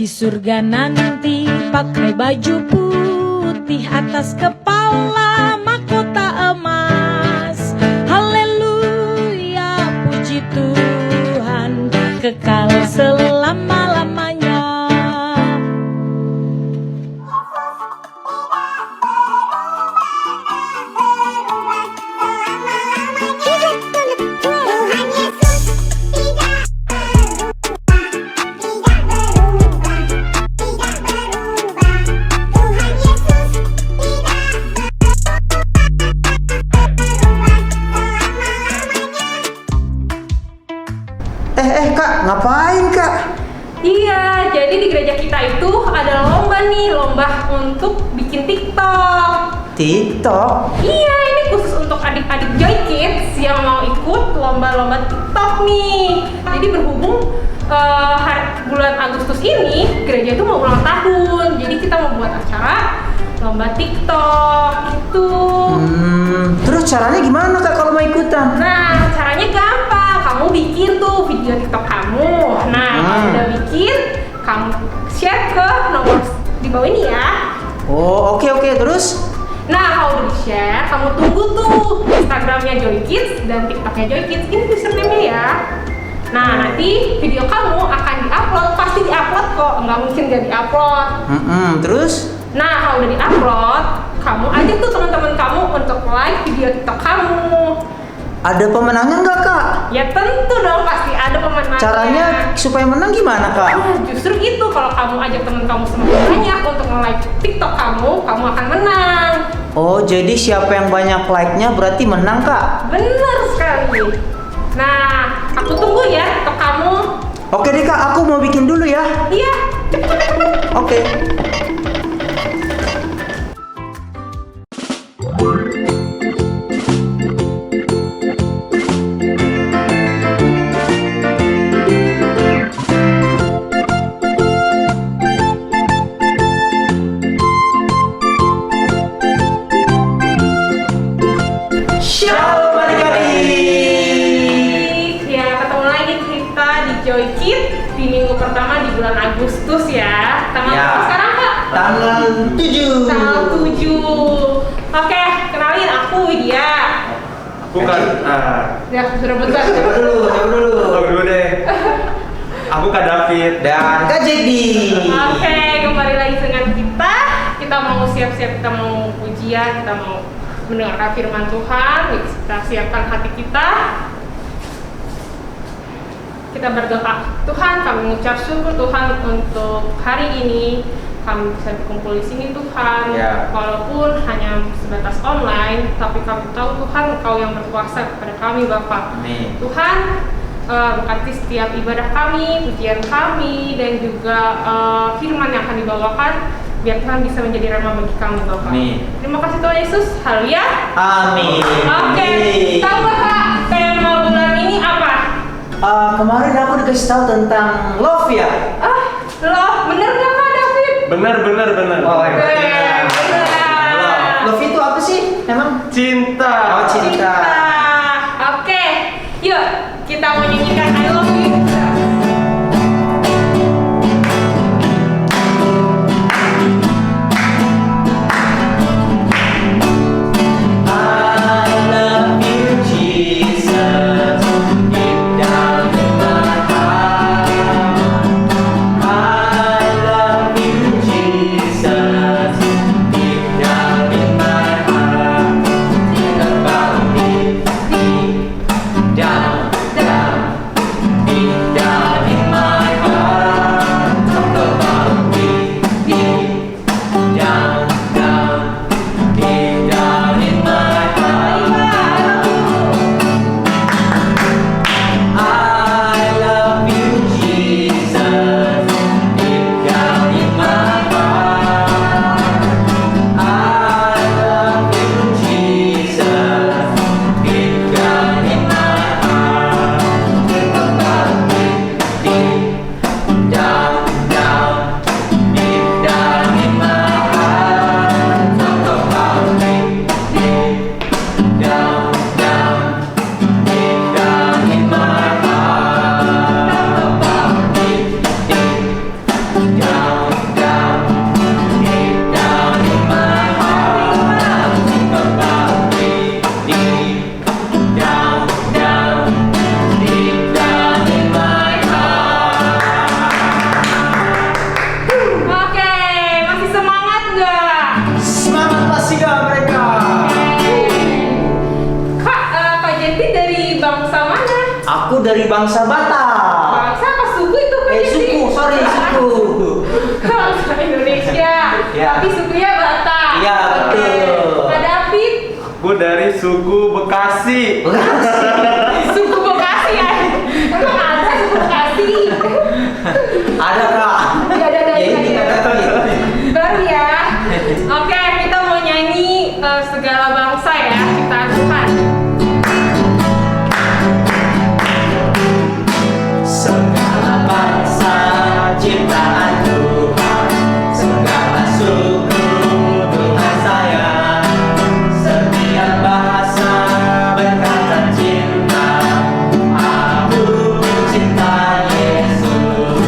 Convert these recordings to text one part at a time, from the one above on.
Di surga nanti pakai baju putih, atas kepala mahkota emas. Haleluya, puji Tuhan, kekal selama-lamanya. Kak, ngapain Kak? Iya, jadi di gereja kita itu ada lomba nih, lomba untuk bikin TikTok. TikTok? Iya, ini khusus untuk adik-adik Joy Kids yang mau ikut lomba-lomba TikTok nih. Jadi berhubung bulan Agustus ini gereja itu mau ulang tahun, jadi kita mau buat acara lomba TikTok gitu. Terus caranya gimana Kak kalau mau ikutan? Nah, caranya gampang. Kamu bikin tuh video TikTok kamu. Nah, kalau udah bikin, kamu share ke nomor di bawah ini ya. Oh, oke. Terus? Nah, kalau udah di-share, kamu tunggu tuh Instagramnya Joy Kids dan TikToknya Joy Kids. Ini username-nya ya. Nah, nanti video kamu akan di-upload. Pasti di-upload kok, nggak mungkin nggak di-upload. Terus? Nah, kalau udah di-upload, kamu ajak tuh teman-teman kamu untuk like video TikTok kamu. Ada pemenangnya nggak Kak? Ya tentu dong, pasti ada pemenangnya. Caranya supaya menang gimana Kak? Justru itu, kalau kamu ajak teman kamu semakin banyak untuk nge-like TikTok kamu akan menang. Oh, jadi siapa yang banyak like-nya berarti menang Kak? Bener sekali. Nah, aku tunggu ya TikTok kamu. Oke deh Kak, aku mau bikin dulu ya. Iya, cepet. Oke. Shalom adik-adik. Ya, ketemu lagi kita di Joy Kids di minggu pertama di bulan Agustus ya. Tanggal Ya. berapa sekarang Kak? Tanggal 7. Tanggal 7. Oke, kenalin aku Widya. Bukan. Ya, sudah bentar. Siapa dulu? Aku dulu deh. Aku Kak David. Dan Kak Jadi. Oke, kembali lagi dengan kita. Kita mau siap-siap, kita mau ujian, kita mau mendengarkan firman Tuhan. Kita siapkan hati kita. Kita berdoa. Tuhan, kami mengucap syukur Tuhan untuk hari ini. Kami bisa berkumpul di sini Tuhan. Ya. Walaupun hanya sebatas online, tapi kami tahu Tuhan Engkau yang berkuasa kepada kami Bapa. Amin. Tuhan, berkati setiap ibadah kami, pujian kami, dan juga firman yang akan dibawakan, biar Tuhan bisa menjadi rema bagi kami Bapak. Amin. Terima kasih Tuhan Yesus. Haleluya. Amin. Oke, tahu nggak Kak tema bulan ini apa? Kemarin aku dikasih tahu tentang love ya. Love, bener nggak Kak David? Bener. Oh, iya. Bener. Love itu apa sih? Emang? Cinta. Oh, cinta. Oke, yuk kita mau nyanyikan I Love You. Down, down. dari bangsa Batak. Bangsa apa suku itu kan? Suku, sorry, suku. Bangsa Indonesia. Ya. Tapi sukunya Batak. Iya, Oke. betul. Kak David, Aku dari suku Bekasi. suku Bekasi ya? Emang ada suku Bekasi? Ada Kak. Ya, ada. Ya, ini Kak David. Baru ya. Oke, kita mau nyanyi segala bangsa ya, ciptaan Tuhan. Segala bangsa ciptaan Tuhan, segala suku Tuhan sayang, setiap bahasa berkata cinta, aku cinta Yesus.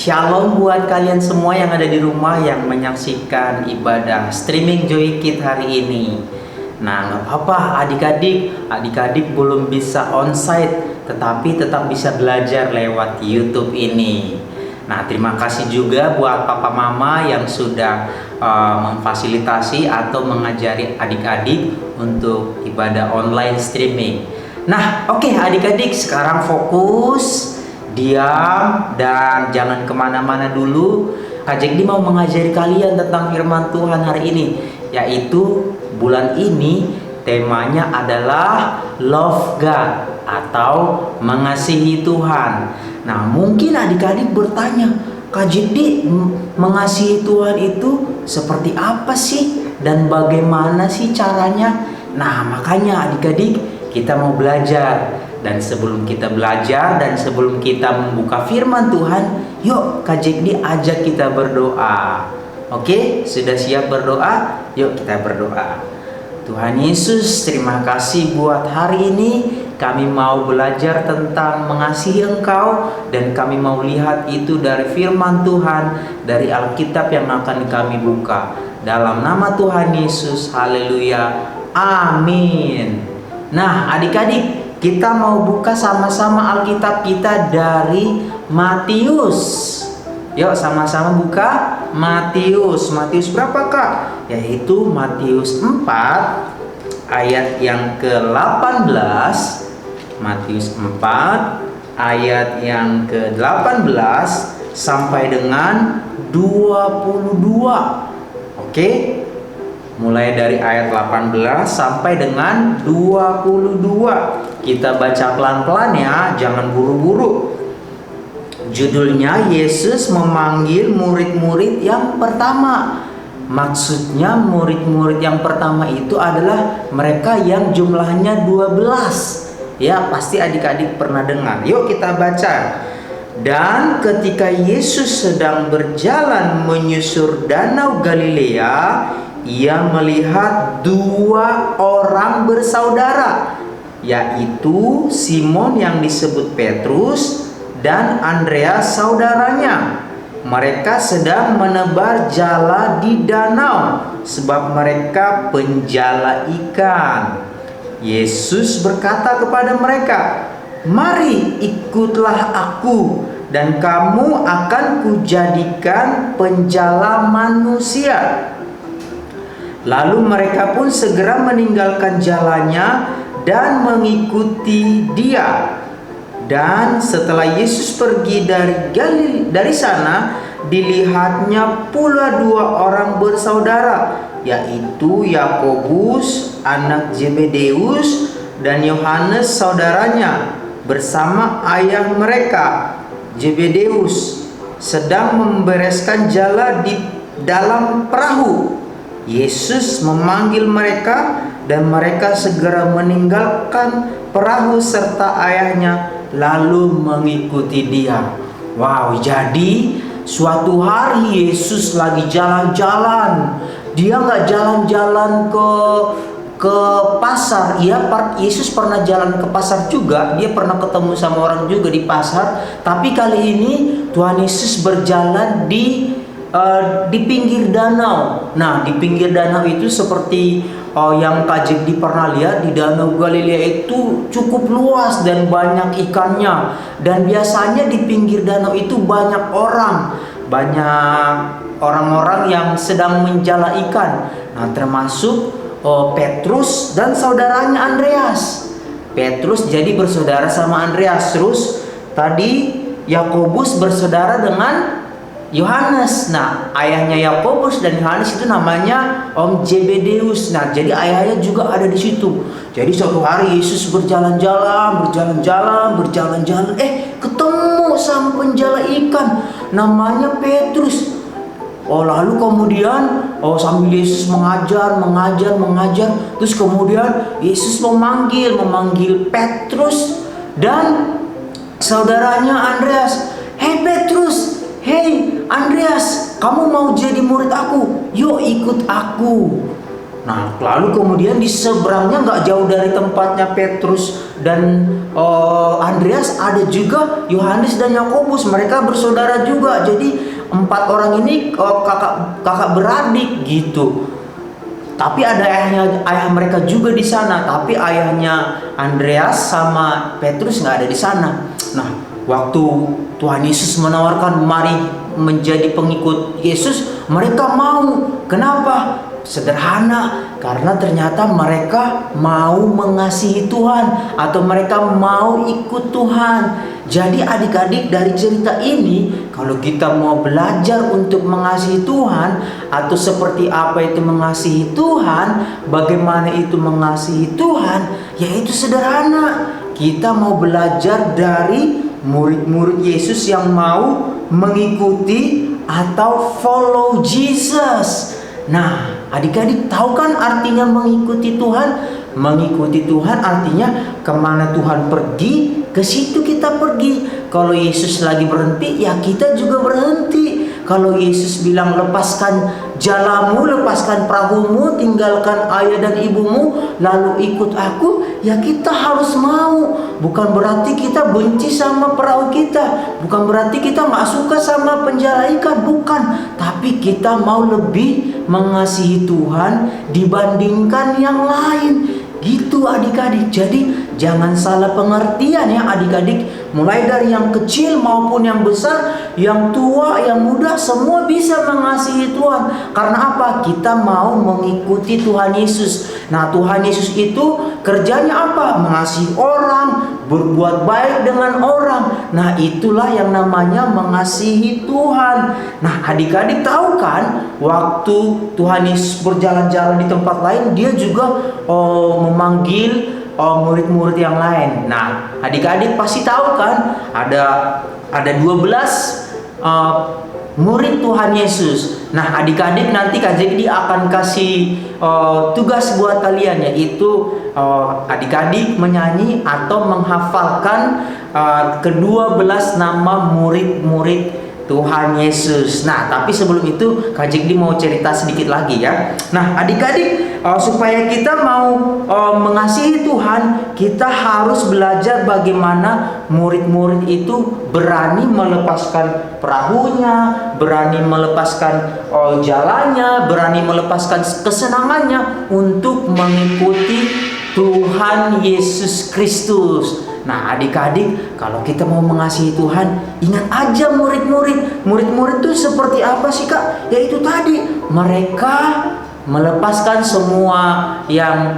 Shalom buat kalian semua yang ada di rumah yang menyaksikan ibadah streaming Joy Kid hari ini. Nah, nggak apa-apa adik-adik belum bisa onsite, tetapi tetap bisa belajar lewat YouTube ini. Nah, terima kasih juga buat papa mama yang sudah memfasilitasi atau mengajari adik-adik untuk ibadah online streaming. Nah, oke adik-adik, sekarang fokus, diam, dan jangan kemana-mana dulu. Kak Jekdi mau mengajari kalian tentang firman Tuhan hari ini, yaitu bulan ini temanya adalah Love God atau mengasihi Tuhan. Nah, mungkin adik-adik bertanya, Kak Jekdi, mengasihi Tuhan itu seperti apa sih? Dan bagaimana sih caranya? Nah, makanya adik-adik kita mau belajar. Dan sebelum kita belajar dan sebelum kita membuka firman Tuhan, yuk Kak Jekdi ajak kita berdoa. Oke, sudah siap berdoa? Yuk kita berdoa. Tuhan Yesus, terima kasih buat hari ini. Kami mau belajar tentang mengasihi Engkau, dan kami mau lihat itu dari firman Tuhan, dari Alkitab yang akan kami buka. Dalam nama Tuhan Yesus, haleluya, amin. Nah adik-adik, kita mau buka sama-sama Alkitab kita dari Matius. Yuk sama-sama buka Matius. Matius berapa Kak? Yaitu Matius 4 ayat yang ke-18. Matius 4 ayat yang ke-18 sampai dengan 22. Oke? Mulai dari ayat 18 sampai dengan 22. Kita baca pelan-pelan ya, jangan buru-buru. Judulnya Yesus memanggil murid-murid yang pertama. Maksudnya murid-murid yang pertama itu adalah mereka yang jumlahnya 12. Ya, pasti adik-adik pernah dengar. Yuk kita baca. Dan ketika Yesus sedang berjalan menyusur danau Galilea, ia melihat dua orang bersaudara, yaitu Simon yang disebut Petrus dan Andreas saudaranya. Mereka sedang menebar jala di danau, sebab mereka penjala ikan. Yesus berkata kepada mereka, "Mari ikutlah aku, dan kamu akan kujadikan penjala manusia." Lalu mereka pun segera meninggalkan jalannya dan mengikuti dia. Dan setelah Yesus pergi dari sana, dilihatnya pula dua orang bersaudara, yaitu Yakobus anak Zebedeus dan Yohanes saudaranya, bersama ayah mereka Zebedeus sedang membereskan jala di dalam perahu. Yesus memanggil mereka, dan mereka segera meninggalkan perahu serta ayahnya lalu mengikuti dia. Wow, jadi suatu hari Yesus lagi jalan-jalan. Dia nggak jalan-jalan ke pasar. Yesus pernah jalan ke pasar juga. Dia pernah ketemu sama orang juga di pasar. Tapi kali ini Tuhan Yesus berjalan di pinggir danau. Nah, di pinggir danau itu seperti yang Kak Jekdi pernah lihat, di danau Galilea itu cukup luas dan banyak ikannya. Dan biasanya di pinggir danau itu banyak orang-orang yang sedang menjala ikan. Nah, termasuk Petrus dan saudaranya Andreas. Petrus jadi bersaudara sama Andreas. Terus tadi Yakobus bersaudara dengan Yohanes. Nah, ayahnya Yakobus dan Yohanes itu namanya Om Zebedeus. Nah, jadi ayahnya juga ada di situ. Jadi suatu hari Yesus berjalan-jalan, ketemu sama penjala ikan namanya Petrus. Lalu kemudian sambil Yesus mengajar, terus kemudian Yesus memanggil Petrus dan saudaranya Andreas. "Hei Petrus, hei Andreas, kamu mau jadi murid aku? Yuk ikut aku." Nah, lalu kemudian di seberangnya nggak jauh dari tempatnya Petrus dan Andreas ada juga Yohanes dan Yakobus. Mereka bersaudara juga. Jadi 4 orang ini kakak beradik gitu. Tapi ada ayah mereka juga di sana. Tapi ayahnya Andreas sama Petrus nggak ada di sana. Nah, waktu Tuhan Yesus menawarkan mari menjadi pengikut Yesus, mereka mau. Kenapa? Sederhana, karena ternyata mereka mau mengasihi Tuhan atau mereka mau ikut Tuhan. Jadi adik-adik, dari cerita ini, kalau kita mau belajar untuk mengasihi Tuhan atau seperti apa itu mengasihi Tuhan, bagaimana itu mengasihi Tuhan, yaitu sederhana. Kita mau belajar dari murid-murid Yesus yang mau mengikuti atau follow Jesus. Nah, adik-adik tahu kan artinya mengikuti Tuhan? Mengikuti Tuhan artinya kemana Tuhan pergi, ke situ kita pergi. Kalau Yesus lagi berhenti, ya kita juga berhenti. Kalau Yesus bilang lepaskan jalamu, lepaskan perahumu, tinggalkan ayah dan ibumu, lalu ikut aku, ya kita harus mau. Bukan berarti kita benci sama perahu kita, bukan berarti kita nggak suka sama penjala ikan, bukan. Tapi kita mau lebih mengasihi Tuhan dibandingkan yang lain. Gitu adik-adik. Jadi jangan salah pengertian ya adik-adik. Mulai dari yang kecil maupun yang besar, yang tua, yang muda, semua bisa mengasihi Tuhan. Karena apa? Kita mau mengikuti Tuhan Yesus. Nah, Tuhan Yesus itu kerjanya apa? Mengasihi orang, berbuat baik dengan orang. Nah, itulah yang namanya mengasihi Tuhan. Nah, adik-adik tahu kan, waktu Tuhan Yesus berjalan-jalan di tempat lain, dia juga memanggil murid-murid yang lain. Nah, adik-adik pasti tahu kan, ada 12 murid Tuhan Yesus. Nah, adik-adik nanti Kak Jekdi akan kasih tugas buat kalian, yaitu adik-adik menyanyi atau menghafalkan ke-12 nama murid-murid Tuhan Yesus. Nah, tapi sebelum itu Kak Jekdi mau cerita sedikit lagi ya. Nah, adik-adik, supaya kita mau mengasihi Tuhan, kita harus belajar bagaimana murid-murid itu berani melepaskan perahunya, berani melepaskan jalannya, berani melepaskan kesenangannya untuk mengikuti Tuhan Yesus Kristus. Nah, adik-adik, kalau kita mau mengasihi Tuhan, ingat aja murid-murid. Murid-murid itu seperti apa sih, Kak? Yaitu tadi, mereka melepaskan semua yang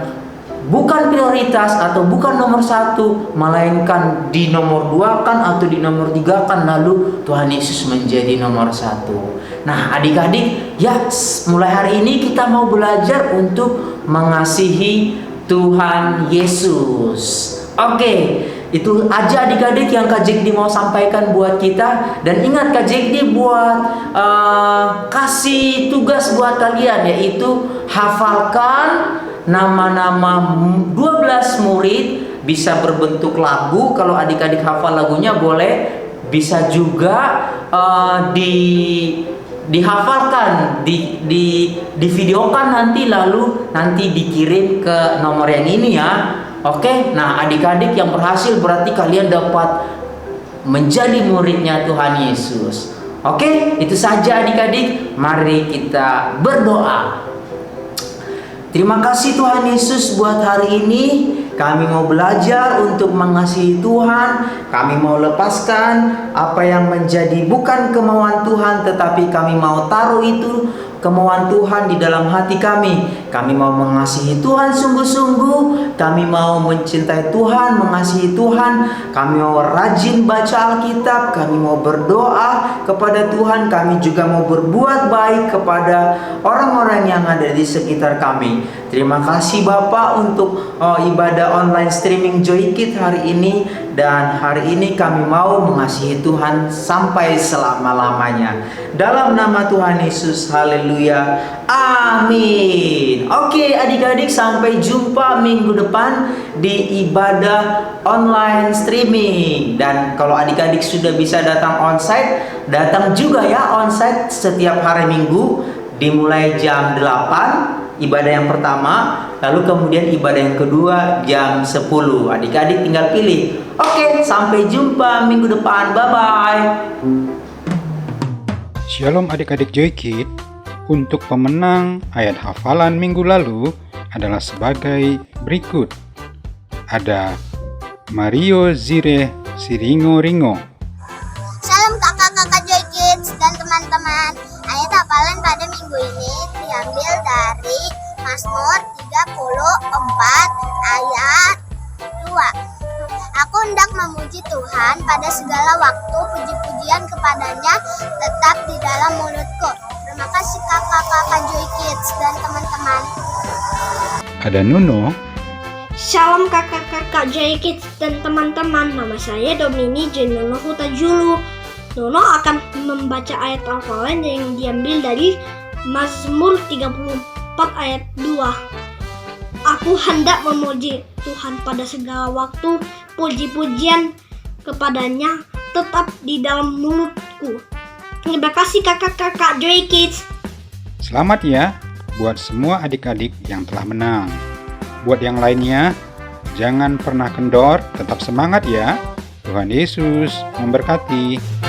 bukan prioritas atau bukan nomor 1, melainkan di nomor 2 kan atau di nomor 3 kan, lalu Tuhan Yesus menjadi nomor 1. Nah, adik-adik, ya mulai hari ini kita mau belajar untuk mengasihi Tuhan Yesus. Oke, itu aja adik-adik yang Kak Jekdi mau sampaikan buat kita. Dan ingat, Kak Jekdi buat kasih tugas buat kalian, yaitu hafalkan nama-nama 12 murid. Bisa berbentuk lagu, kalau adik-adik hafal lagunya boleh. Bisa juga dihafalkan, divideokan nanti, lalu nanti dikirim ke nomor yang ini ya. Oke, nah adik-adik yang berhasil berarti kalian dapat menjadi muridnya Tuhan Yesus. Oke, itu saja adik-adik. Mari kita berdoa. Terima kasih Tuhan Yesus buat hari ini. Kami mau belajar untuk mengasihi Tuhan. Kami mau lepaskan apa yang menjadi bukan kemauan Tuhan, tetapi kami mau taruh itu kemauan Tuhan di dalam hati kami. Kami mau mengasihi Tuhan sungguh-sungguh. Kami mau mencintai Tuhan, mengasihi Tuhan. Kami mau rajin baca Alkitab. Kami mau berdoa kepada Tuhan. Kami juga mau berbuat baik kepada orang-orang yang ada di sekitar kami. Terima kasih Bapak untuk ibadah online streaming Joy Kids hari ini. Dan hari ini kami mau mengasihi Tuhan sampai selama-lamanya. Dalam nama Tuhan Yesus, haleluya, amin. Oke adik-adik, sampai jumpa minggu depan di ibadah online streaming. Dan kalau adik-adik sudah bisa datang onsite, datang juga ya onsite setiap hari Minggu dimulai jam 8 ibadah yang pertama, lalu kemudian ibadah yang kedua jam 10. Adik-adik tinggal pilih. Oke, sampai jumpa minggu depan. Bye-bye. Shalom adik-adik Joy Kids. Untuk pemenang ayat hafalan minggu lalu adalah sebagai berikut. Ada Mario Zire Siringo Ringo. Salam kakak-kakak Joy Kids dan teman-teman. Ayat hafalan pada minggu ini diambil dari Mazmur 34 ayat 2. Aku hendak memuji Tuhan pada segala waktu, puji-pujian kepadanya tetap di dalam mulutku. Terima kasih kakak-kakak Joy Kids dan teman-teman. Ada Nuno. Salam kakak-kakak Joy Kids dan teman-teman. Nama saya Domini Jenono Hutajulu. Nono akan membaca ayat hafalan yang diambil dari Mazmur 34 ayat 2. Aku hendak memuji Tuhan pada segala waktu, puji-pujian kepadanya tetap di dalam mulutku. Terima kasih kakak-kakak Joy Kids. Selamat ya buat semua adik-adik yang telah menang. Buat yang lainnya, jangan pernah kendor, tetap semangat ya. Tuhan Yesus memberkati.